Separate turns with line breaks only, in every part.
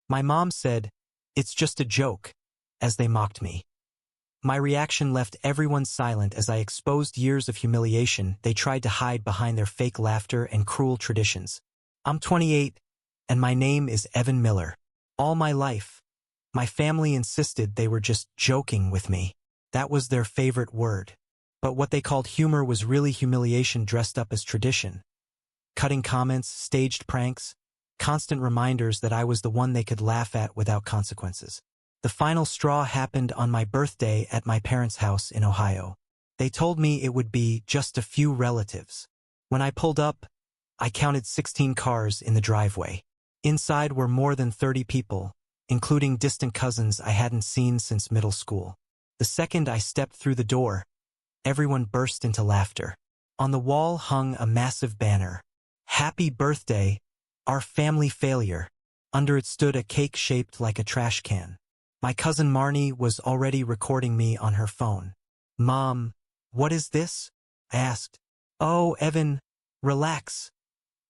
My mom said, "It's just a joke," as they mocked me. My reaction left everyone silent as I exposed years of humiliation they tried to hide behind their fake laughter and cruel traditions. I'm 28, and my name is Evan Miller. All my life, my family insisted they were just joking with me. That was their favorite word. But what they called humor was really humiliation dressed up as tradition. Cutting comments, staged pranks, constant reminders that I was the one they could laugh at without consequences. The final straw happened on my birthday at my parents' house in Ohio. They told me it would be just a few relatives. When I pulled up, I counted 16 cars in the driveway. Inside were more than 30 people, including distant cousins I hadn't seen since middle school. The second I stepped through the door, everyone burst into laughter. On the wall hung a massive banner. "Happy birthday, our family failure." Under it stood a cake shaped like a trash can. My cousin Marnie was already recording me on her phone. "Mom, what is this?" I asked. "Oh, Evan, relax,"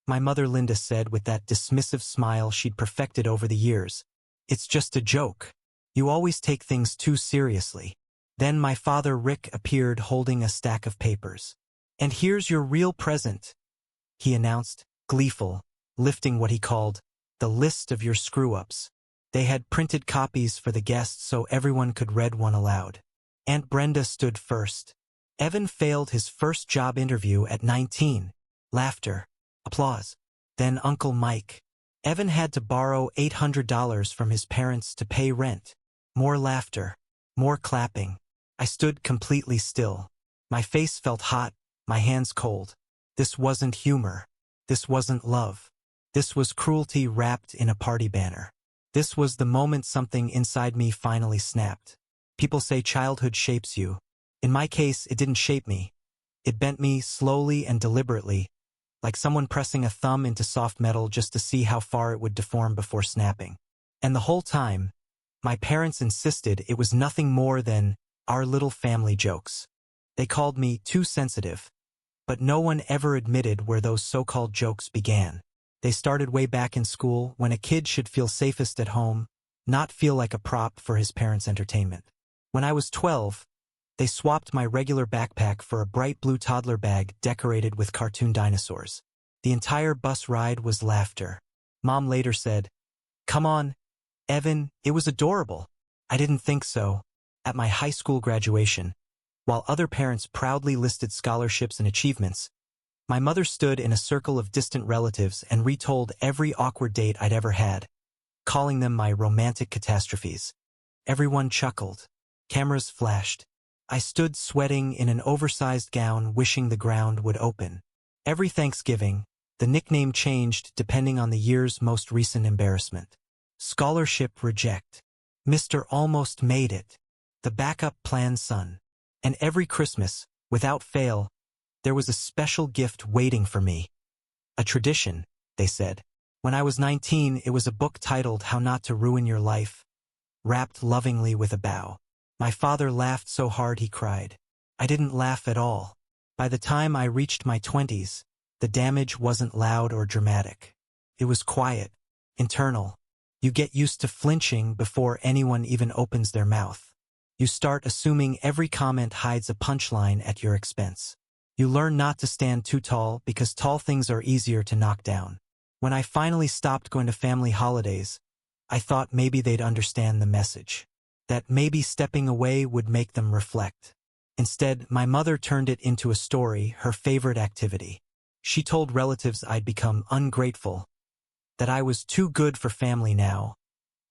my mother Linda said with that dismissive smile she'd perfected over the years. "It's just a joke. You always take things too seriously." Then my father Rick appeared holding a stack of papers. "And here's your real present," he announced, gleeful, lifting what he called the list of your screw-ups. They had printed copies for the guests so everyone could read one aloud. Aunt Brenda stood first. Evan failed his first job interview at 19. Laughter. Applause. Then Uncle Mike. Evan had to borrow $800 from his parents to pay rent. More laughter. More clapping. I stood completely still. My face felt hot, my hands cold. This wasn't humor. This wasn't love. This was cruelty wrapped in a party banner. This was the moment something inside me finally snapped. People say childhood shapes you. In my case, it didn't shape me. It bent me slowly and deliberately, like someone pressing a thumb into soft metal just to see how far it would deform before snapping. And the whole time, my parents insisted it was nothing more than our little family jokes. They called me too sensitive, but no one ever admitted where those so-called jokes began. They started way back in school when a kid should feel safest at home, not feel like a prop for his parents' entertainment. When I was 12, they swapped my regular backpack for a bright blue toddler bag decorated with cartoon dinosaurs. The entire bus ride was laughter. Mom later said, "Come on, Evan, it was adorable." I didn't think so. At my high school graduation, while other parents proudly listed scholarships and achievements, my mother stood in a circle of distant relatives and retold every awkward date I'd ever had, calling them my romantic catastrophes. Everyone chuckled. Cameras flashed. I stood sweating in an oversized gown, wishing the ground would open. Every Thanksgiving, the nickname changed depending on the year's most recent embarrassment. Scholarship reject. Mr. Almost Made It. The backup plan son. And every Christmas, without fail, there was a special gift waiting for me. A tradition, they said. When I was 19, it was a book titled How Not to Ruin Your Life, wrapped lovingly with a bow. My father laughed so hard he cried. I didn't laugh at all. By the time I reached my 20s, the damage wasn't loud or dramatic. It was quiet, internal. You get used to flinching before anyone even opens their mouth. You start assuming every comment hides a punchline at your expense. You learn not to stand too tall because tall things are easier to knock down. When I finally stopped going to family holidays, I thought maybe they'd understand the message. That maybe stepping away would make them reflect. Instead, my mother turned it into a story, her favorite activity. She told relatives I'd become ungrateful, that I was too good for family now,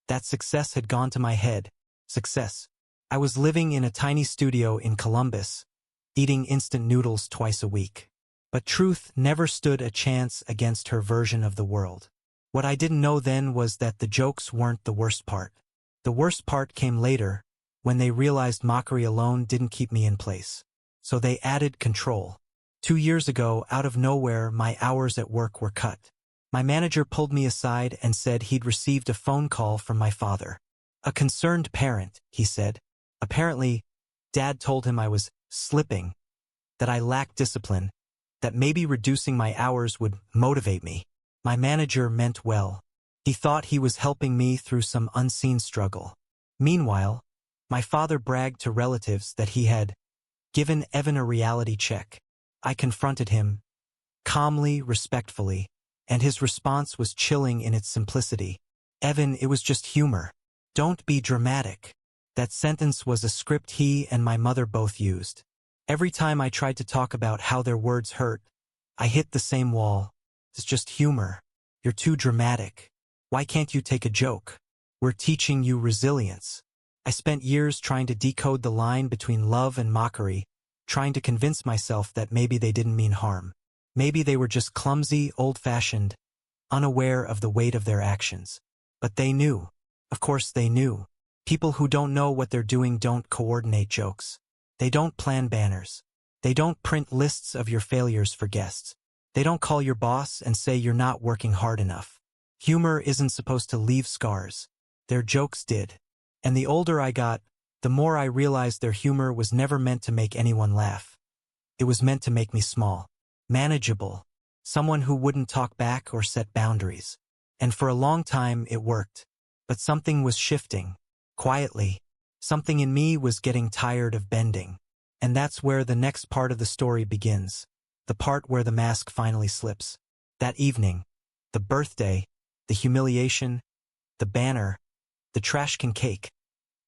that success had gone to my head. Success. I was living in a tiny studio in Columbus, eating instant noodles twice a week. But truth never stood a chance against her version of the world. What I didn't know then was that the jokes weren't the worst part. The worst part came later, when they realized mockery alone didn't keep me in place. So they added control. 2 years ago, out of nowhere, my hours at work were cut. My manager pulled me aside and said he'd received a phone call from my father. A concerned parent, he said. Apparently, Dad told him I was slipping, that I lacked discipline, that maybe reducing my hours would motivate me. My manager meant well. He thought he was helping me through some unseen struggle. Meanwhile, my father bragged to relatives that he had given Evan a reality check. I confronted him, calmly, respectfully, and his response was chilling in its simplicity. Evan, it was just humor. Don't be dramatic. That sentence was a script he and my mother both used. Every time I tried to talk about how their words hurt, I hit the same wall. It's just humor. You're too dramatic. Why can't you take a joke? We're teaching you resilience. I spent years trying to decode the line between love and mockery, trying to convince myself that maybe they didn't mean harm. Maybe they were just clumsy, old-fashioned, unaware of the weight of their actions. But they knew. Of course they knew. People who don't know what they're doing don't coordinate jokes. They don't plan banners. They don't print lists of your failures for guests. They don't call your boss and say you're not working hard enough. Humor isn't supposed to leave scars. Their jokes did. And the older I got, the more I realized their humor was never meant to make anyone laugh. It was meant to make me small, manageable, someone who wouldn't talk back or set boundaries. And for a long time it worked. But something was shifting. Quietly. Something in me was getting tired of bending. And that's where the next part of the story begins. The part where the mask finally slips. That evening. The birthday. The humiliation. The banner. The trash can cake.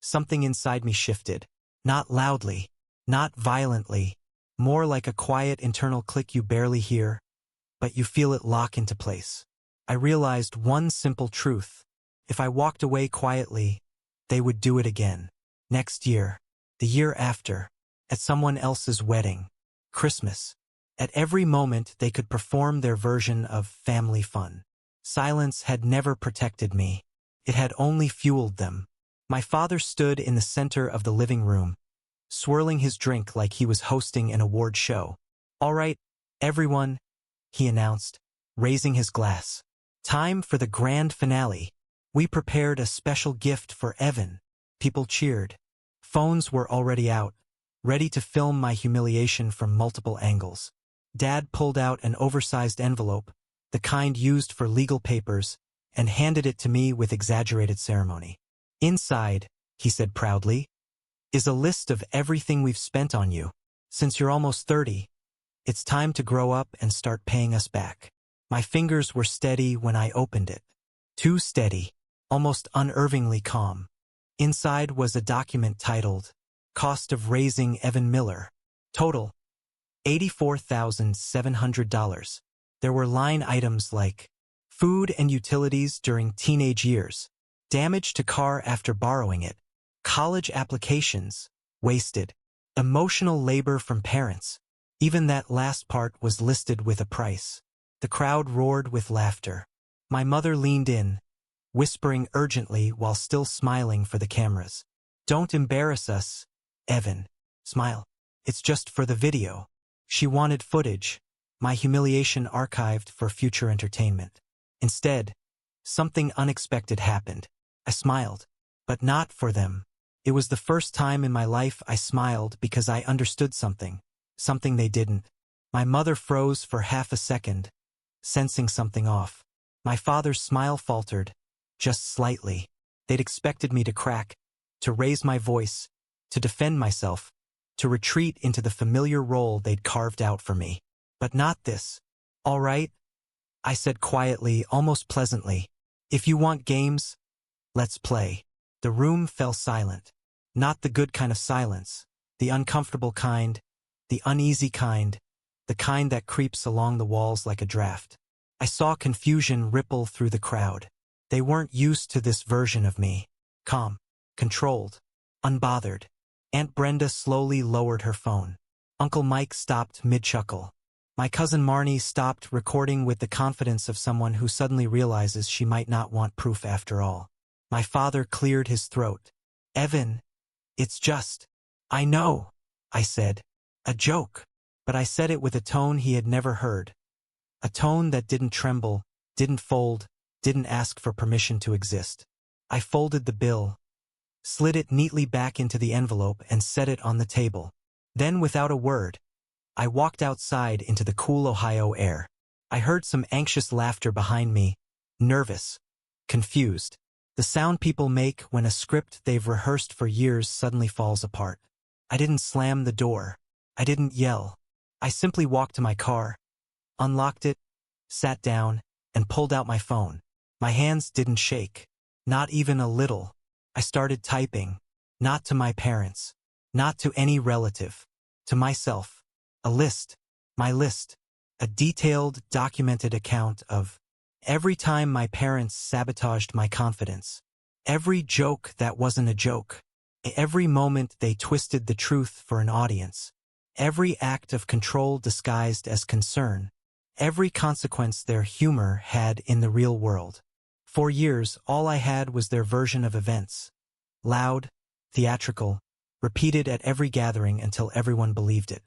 Something inside me shifted. Not loudly. Not violently. More like a quiet internal click you barely hear, but you feel it lock into place. I realized one simple truth. If I walked away quietly, they would do it again. Next year. The year after. At someone else's wedding. Christmas. At every moment they could perform their version of family fun. Silence had never protected me. It had only fueled them. My father stood in the center of the living room, swirling his drink like he was hosting an award show. All right, everyone, he announced, raising his glass. Time for the grand finale. We prepared a special gift for Evan. People cheered. Phones were already out, ready to film my humiliation from multiple angles. Dad pulled out an oversized envelope, the kind used for legal papers, and handed it to me with exaggerated ceremony. Inside, he said proudly, is a list of everything we've spent on you. Since you're almost 30, it's time to grow up and start paying us back. My fingers were steady when I opened it. Too steady, almost unnervingly calm. Inside was a document titled, Cost of Raising Evan Miller. Total, $84,700. There were line items like food and utilities during teenage years, damage to car after borrowing it, college applications, wasted, emotional labor from parents. Even that last part was listed with a price. The crowd roared with laughter. My mother leaned in, whispering urgently while still smiling for the cameras. Don't embarrass us, Evan. Smile. It's just for the video. She wanted footage, my humiliation archived for future entertainment. Instead, something unexpected happened. I smiled, but not for them. It was the first time in my life I smiled because I understood something they didn't. My mother froze for half a second, sensing something off. My father's smile faltered, just slightly. They'd expected me to crack, to raise my voice, to defend myself, to retreat into the familiar role they'd carved out for me. But not this. All right, I said quietly, almost pleasantly. If you want games, let's play. The room fell silent. Not the good kind of silence, the uncomfortable kind, the uneasy kind, the kind that creeps along the walls like a draft. I saw confusion ripple through the crowd. They weren't used to this version of me. Calm, controlled, unbothered. Aunt Brenda slowly lowered her phone. Uncle Mike stopped mid-chuckle. My cousin Marnie stopped recording with the confidence of someone who suddenly realizes she might not want proof after all. My father cleared his throat. Evan, it's just, I know, I said. A joke. But I said it with a tone he had never heard. A tone that didn't tremble, didn't fold, didn't ask for permission to exist. I folded the bill, slid it neatly back into the envelope and set it on the table. Then without a word, I walked outside into the cool Ohio air. I heard some anxious laughter behind me, nervous, confused. The sound people make when a script they've rehearsed for years suddenly falls apart. I didn't slam the door. I didn't yell. I simply walked to my car, unlocked it, sat down, and pulled out my phone. My hands didn't shake. Not even a little. I started typing. Not to my parents. Not to any relative. To myself. A list. My list. A detailed, documented account of every time my parents sabotaged my confidence. Every joke that wasn't a joke. Every moment they twisted the truth for an audience. Every act of control disguised as concern. Every consequence their humor had in the real world. For years, all I had was their version of events. Loud, theatrical, repeated at every gathering until everyone believed it.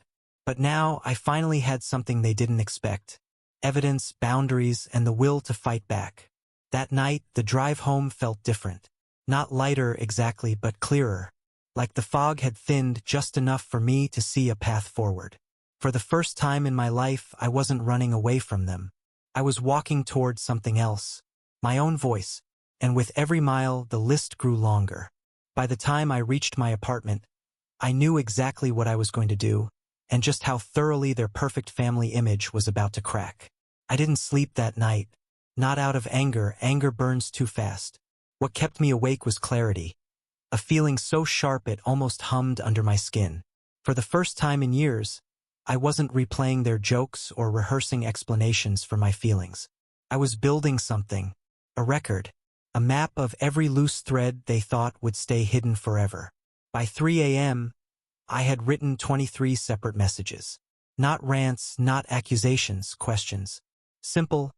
But now, I finally had something they didn't expect. Evidence, boundaries, and the will to fight back. That night, the drive home felt different. Not lighter exactly, but clearer. Like the fog had thinned just enough for me to see a path forward. For the first time in my life, I wasn't running away from them. I was walking towards something else. My own voice. And with every mile, the list grew longer. By the time I reached my apartment, I knew exactly what I was going to do, and just how thoroughly their perfect family image was about to crack. I didn't sleep that night. Not out of anger. Anger burns too fast. What kept me awake was clarity. A feeling so sharp it almost hummed under my skin. For the first time in years, I wasn't replaying their jokes or rehearsing explanations for my feelings. I was building something. A record. A map of every loose thread they thought would stay hidden forever. By 3 a.m., I had written 23 separate messages. Not rants, not accusations, questions. Simple,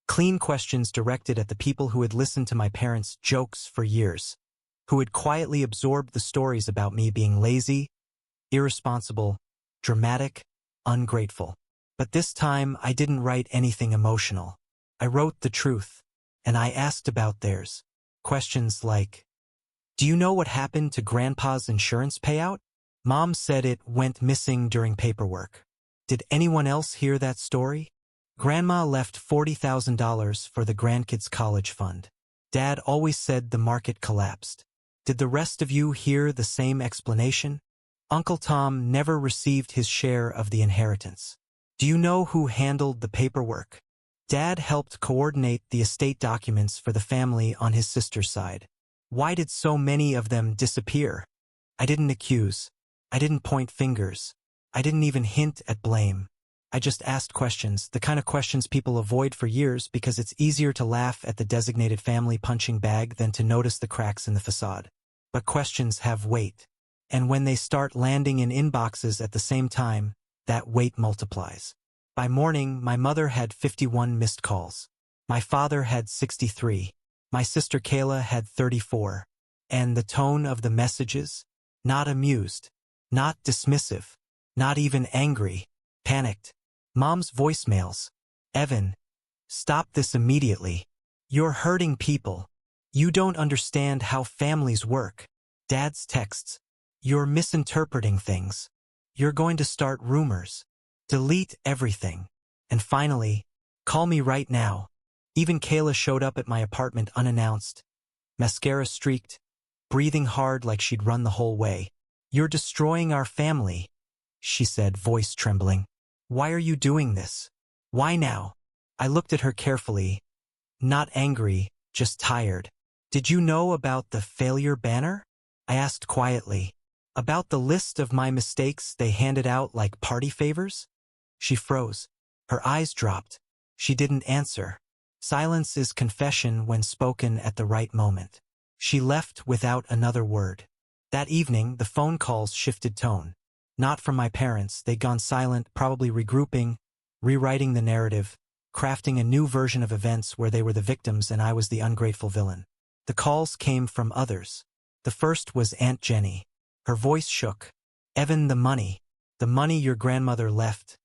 clean questions directed at the people who had listened to my parents' jokes for years, who had quietly absorbed the stories about me being lazy, irresponsible, dramatic, ungrateful. But this time, I didn't write anything emotional. I wrote the truth, and I asked about theirs. Questions like, do you know what happened to Grandpa's insurance payout? Mom said it went missing during paperwork. Did anyone else hear that story? Grandma left $40,000 for the grandkids' college fund. Dad always said the market collapsed. Did the rest of you hear the same explanation? Uncle Tom never received his share of the inheritance. Do you know who handled the paperwork? Dad helped coordinate the estate documents for the family on his sister's side. Why did so many of them disappear? I didn't accuse. I didn't point fingers. I didn't even hint at blame. I just asked questions, the kind of questions people avoid for years because it's easier to laugh at the designated family punching bag than to notice the cracks in the facade. But questions have weight. And when they start landing in inboxes at the same time, that weight multiplies. By morning, my mother had 51 missed calls. My father had 63. My sister Kayla had 34. And the tone of the messages? Not amused. Not dismissive. Not even angry. Panicked. Mom's voicemails. Evan, stop this immediately. You're hurting people. You don't understand how families work. Dad's texts. You're misinterpreting things. You're going to start rumors. Delete everything. And finally, call me right now. Even Kayla showed up at my apartment unannounced. Mascara streaked, breathing hard like she'd run the whole way. You're destroying our family, she said, voice trembling. Why are you doing this? Why now? I looked at her carefully. Not angry, just tired. Did you know about the failure banner? I asked quietly. About the list of my mistakes they handed out like party favors? She froze. Her eyes dropped. She didn't answer. Silence is confession when spoken at the right moment. She left without another word. That evening, the phone calls shifted tone. Not from my parents, they'd gone silent, probably regrouping, rewriting the narrative, crafting a new version of events where they were the victims and I was the ungrateful villain. The calls came from others. The first was Aunt Jenny. Her voice shook. Evan, the money your grandmother left.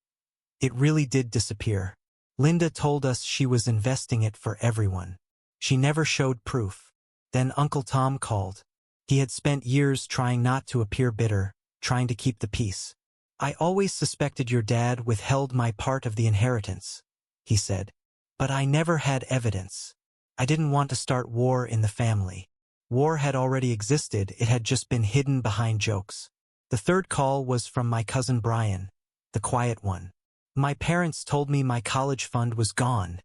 It really did disappear. Linda told us she was investing it for everyone. She never showed proof. Then Uncle Tom called. He had spent years trying not to appear bitter, trying to keep the peace. I always suspected your dad withheld my part of the inheritance, he said. But I never had evidence. I didn't want to start war in the family. War had already existed, it had just been hidden behind jokes. The third call was from my cousin Brian, the quiet one. My parents told me my college fund was gone,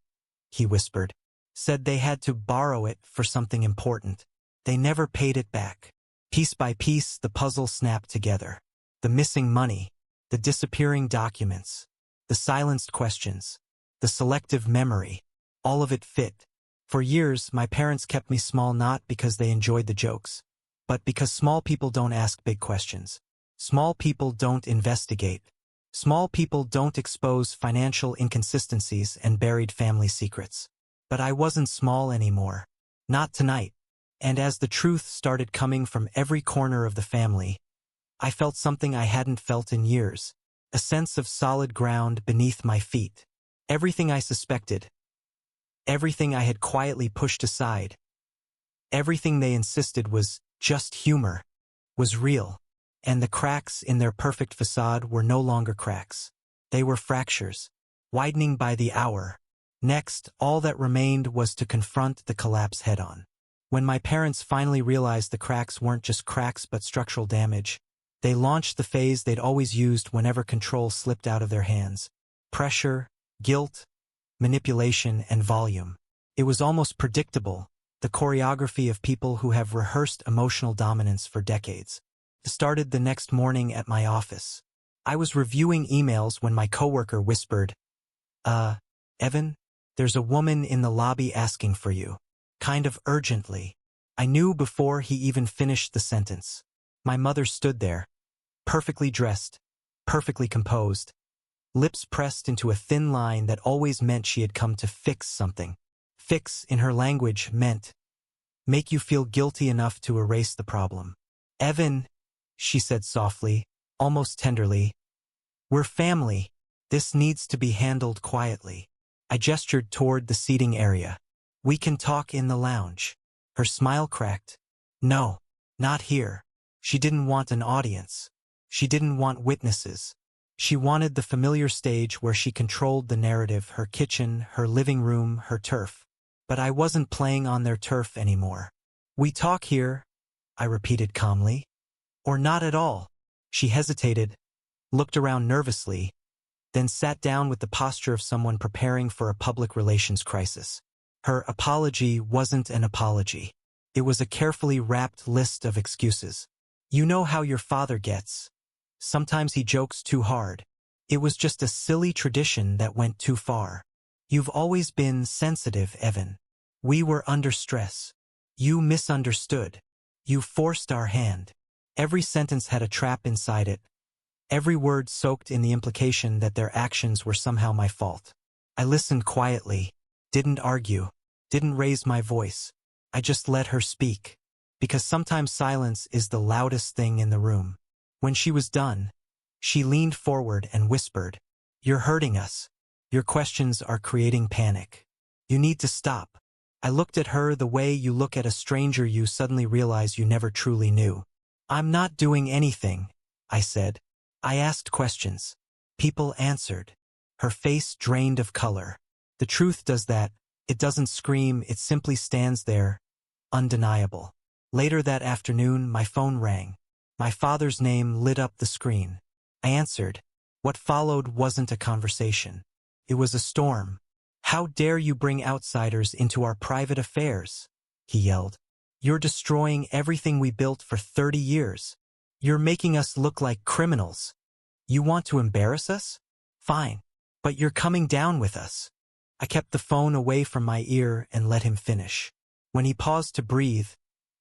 he whispered. Said they had to borrow it for something important. They never paid it back. Piece by piece, the puzzle snapped together. The missing money, the disappearing documents, the silenced questions, the selective memory, all of it fit. For years, my parents kept me small not because they enjoyed the jokes, but because small people don't ask big questions. Small people don't investigate. Small people don't expose financial inconsistencies and buried family secrets. But I wasn't small anymore. Not tonight. And as the truth started coming from every corner of the family, I felt something I hadn't felt in years, a sense of solid ground beneath my feet. Everything I suspected, everything I had quietly pushed aside, everything they insisted was just humor, was real, and the cracks in their perfect facade were no longer cracks. They were fractures, widening by the hour. Next, all that remained was to confront the collapse head-on. When my parents finally realized the cracks weren't just cracks but structural damage, they launched the phase they'd always used whenever control slipped out of their hands. Pressure, guilt, manipulation, and volume. It was almost predictable, the choreography of people who have rehearsed emotional dominance for decades. It started the next morning at my office. I was reviewing emails when my coworker whispered, Evan, there's a woman in the lobby asking for you. Kind of urgently. I knew before he even finished the sentence. My mother stood there, perfectly dressed, perfectly composed, lips pressed into a thin line that always meant she had come to fix something. Fix, in her language, meant make you feel guilty enough to erase the problem. Evan, she said softly, almost tenderly, we're family. This needs to be handled quietly. I gestured toward the seating area. We can talk in the lounge. Her smile cracked. No, not here. She didn't want an audience. She didn't want witnesses. She wanted the familiar stage where she controlled the narrative, her kitchen, her living room, her turf. But I wasn't playing on their turf anymore. We talk here, I repeated calmly. Or not at all. She hesitated, looked around nervously, then sat down with the posture of someone preparing for a public relations crisis. Her apology wasn't an apology. It was a carefully wrapped list of excuses. You know how your father gets. Sometimes he jokes too hard. It was just a silly tradition that went too far. You've always been sensitive, Evan. We were under stress. You misunderstood. You forced our hand. Every sentence had a trap inside it. Every word soaked in the implication that their actions were somehow my fault. I listened quietly, didn't argue, didn't raise my voice. I just let her speak. Because sometimes silence is the loudest thing in the room. When she was done, she leaned forward and whispered, You're hurting us. Your questions are creating panic. You need to stop. I looked at her the way you look at a stranger you suddenly realize you never truly knew. I'm not doing anything, I said. I asked questions. People answered. Her face drained of color. The truth does that. It doesn't scream, it simply stands there, undeniable. Later that afternoon, my phone rang. My father's name lit up the screen. I answered. What followed wasn't a conversation. It was a storm. How dare you bring outsiders into our private affairs? He yelled. You're destroying everything we built for 30 years. You're making us look like criminals. You want to embarrass us? Fine. But you're coming down with us. I kept the phone away from my ear and let him finish. When he paused to breathe,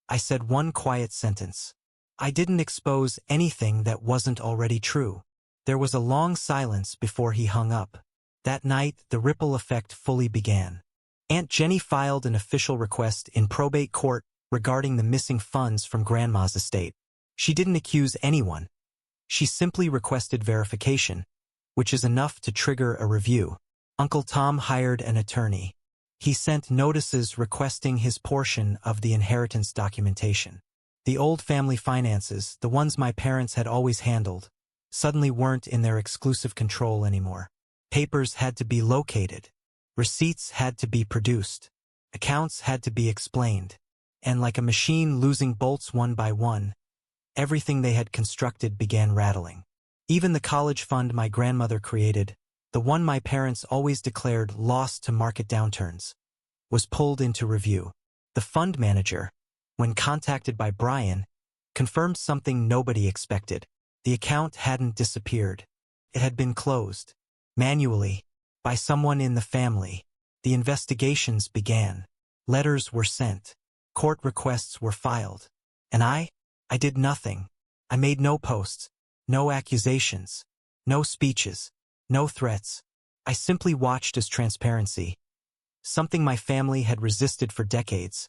I said one quiet sentence. I didn't expose anything that wasn't already true. There was a long silence before he hung up. That night, the ripple effect fully began. Aunt Jenny filed an official request in probate court regarding the missing funds from Grandma's estate. She didn't accuse anyone. She simply requested verification, which is enough to trigger a review. Uncle Tom hired an attorney. He sent notices requesting his portion of the inheritance documentation. The old family finances, the ones my parents had always handled, suddenly weren't in their exclusive control anymore. Papers had to be located. Receipts had to be produced. Accounts had to be explained. And like a machine losing bolts one by one, everything they had constructed began rattling. Even the college fund my grandmother created, the one my parents always declared lost to market downturns, was pulled into review. The fund manager, when contacted by Brian, confirmed something nobody expected. The account hadn't disappeared. It had been closed. Manually, by someone in the family. The investigations began. Letters were sent. Court requests were filed. And I did nothing. I made no posts, no accusations, no speeches, no threats. I simply watched as transparency, something my family had resisted for decades,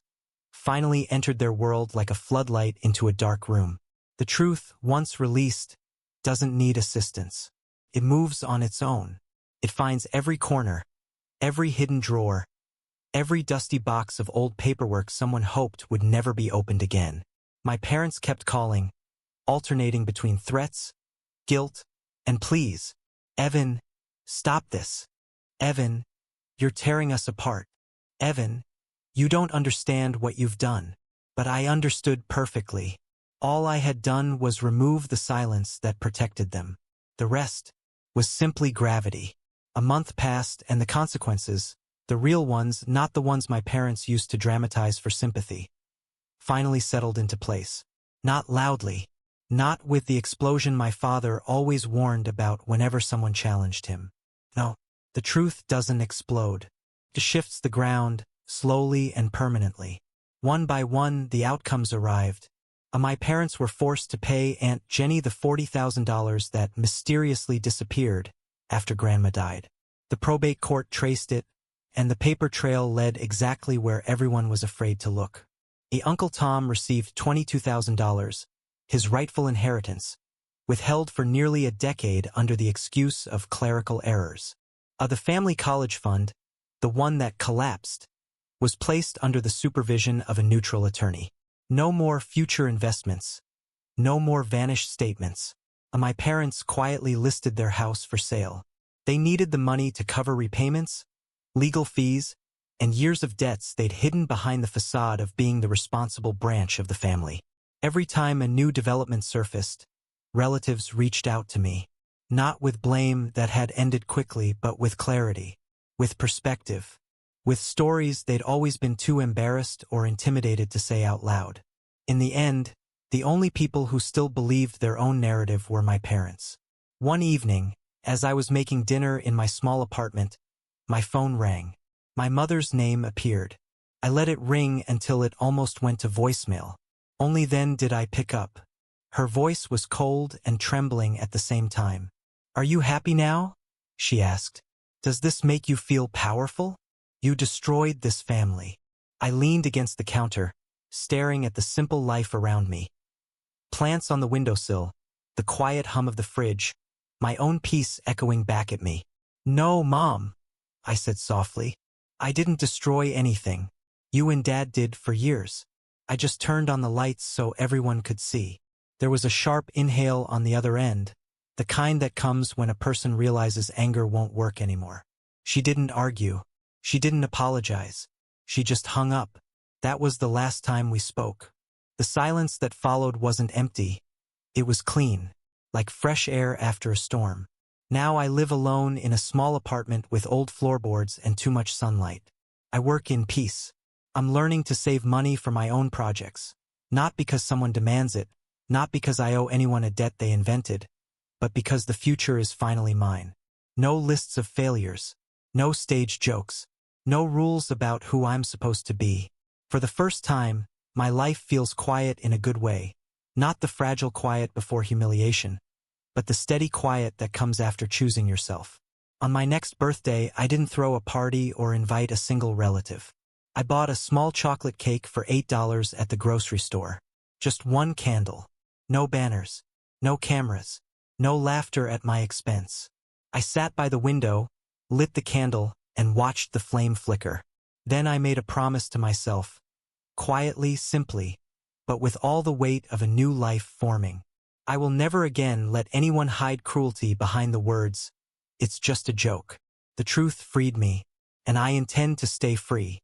finally entered their world like a floodlight into a dark room. The truth, once released, doesn't need assistance. It moves on its own. It finds every corner, every hidden drawer, every dusty box of old paperwork someone hoped would never be opened again. My parents kept calling, alternating between threats, guilt, and pleas. Evan, stop this. Evan, you're tearing us apart. Evan, you don't understand what you've done. But I understood perfectly. All I had done was remove the silence that protected them. The rest was simply gravity. A month passed and the consequences, the real ones, not the ones my parents used to dramatize for sympathy, finally settled into place. Not loudly. Not with the explosion my father always warned about whenever someone challenged him. No, the truth doesn't explode. It shifts the ground, slowly and permanently. One by one, the outcomes arrived. My parents were forced to pay Aunt Jenny the $40,000 that mysteriously disappeared after Grandma died. The probate court traced it, and the paper trail led exactly where everyone was afraid to look. Uncle Tom received $22,000, his rightful inheritance, withheld for nearly a decade under the excuse of clerical errors. The family college fund, the one that collapsed, was placed under the supervision of a neutral attorney. No more future investments. No more vanished statements. My parents quietly listed their house for sale. They needed the money to cover repayments, legal fees, and years of debts they'd hidden behind the facade of being the responsible branch of the family. Every time a new development surfaced, relatives reached out to me, not with blame that had ended quickly, but with clarity, with perspective, with stories they'd always been too embarrassed or intimidated to say out loud. In the end, the only people who still believed their own narrative were my parents. One evening, as I was making dinner in my small apartment, my phone rang. My mother's name appeared. I let it ring until it almost went to voicemail. Only then did I pick up. Her voice was cold and trembling at the same time. "Are you happy now?" she asked. "Does this make you feel powerful? You destroyed this family." I leaned against the counter, staring at the simple life around me. Plants on the windowsill, the quiet hum of the fridge, my own peace echoing back at me. "No, Mom," I said softly. "I didn't destroy anything. You and Dad did for years. I just turned on the lights so everyone could see." There was a sharp inhale on the other end, the kind that comes when a person realizes anger won't work anymore. She didn't argue. She didn't apologize. She just hung up. That was the last time we spoke. The silence that followed wasn't empty. It was clean, like fresh air after a storm. Now I live alone in a small apartment with old floorboards and too much sunlight. I work in peace. I'm learning to save money for my own projects. Not because someone demands it, not because I owe anyone a debt they invented, but because the future is finally mine. No lists of failures. No stage jokes. No rules about who I'm supposed to be. For the first time, my life feels quiet in a good way. Not the fragile quiet before humiliation, but the steady quiet that comes after choosing yourself. On my next birthday, I didn't throw a party or invite a single relative. I bought a small chocolate cake for $8 at the grocery store. Just one candle. No banners. No cameras. No laughter at my expense. I sat by the window, lit the candle, and watched the flame flicker. Then I made a promise to myself. Quietly, simply, but with all the weight of a new life forming. I will never again let anyone hide cruelty behind the words, "It's just a joke." The truth freed me, and I intend to stay free.